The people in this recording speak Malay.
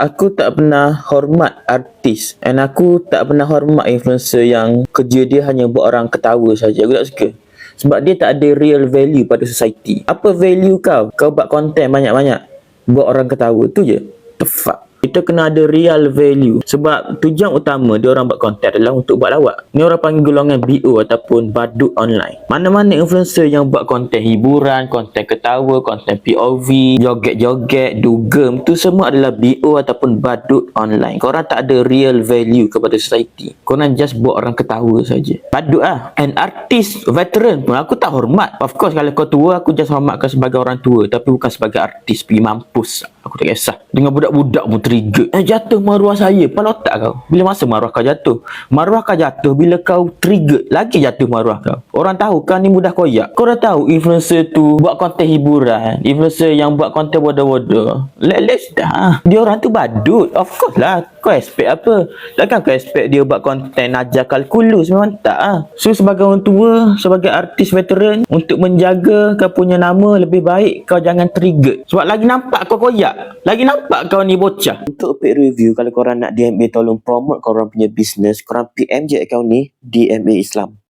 Aku tak pernah hormat artis, and aku tak pernah hormat influencer yang kerja dia hanya buat orang ketawa saja. Aku tak suka. Sebab dia tak ada real value pada society. Apa value kau? Kau buat konten banyak-banyak buat orang ketawa, tu je. The fuck. Kita kena ada real value. Sebab tujuan utama dia orang buat konten adalah untuk buat lawak. Ni orang panggil golongan BO ataupun badut online. Mana-mana influencer yang buat konten hiburan, konten ketawa, konten POV, joget-joget, dugem, tu semua adalah BO ataupun badut online. Korang tak ada real value kepada society. Korang just buat orang ketawa saja. Badut lah. And artis veteran pun aku tak hormat. Of course kalau kau tua, aku just hormat kau sebagai orang tua, tapi bukan sebagai artis. Pergi mampus. Aku tak kisah. Dengan budak-budak pun trigger. Jatuh maruah saya. Kepala otak kau. Bila masa maruah kau jatuh? Maruah kau jatuh bila kau trigger. Lagi jatuh maruah kau. Orang tahu kau ni mudah koyak. Kau dah tahu influencer tu buat konten hiburan. Influencer yang buat konten bodoh-bodoh. Let's dah. Dia orang tu badut. Of course lah. Kau expect apa? Takkan kau expect dia buat konten ajar kalkulus? Memang tak lah. So sebagai orang tua, sebagai artis veteran, untuk menjaga kau punya nama lebih baik kau jangan trigger. Sebab lagi nampak kau koyak. Lagi nampak kau ni bocah. Untuk paid review, kalau korang nak DMA tolong promote korang punya business, korang PM je account ni, DMA Islam.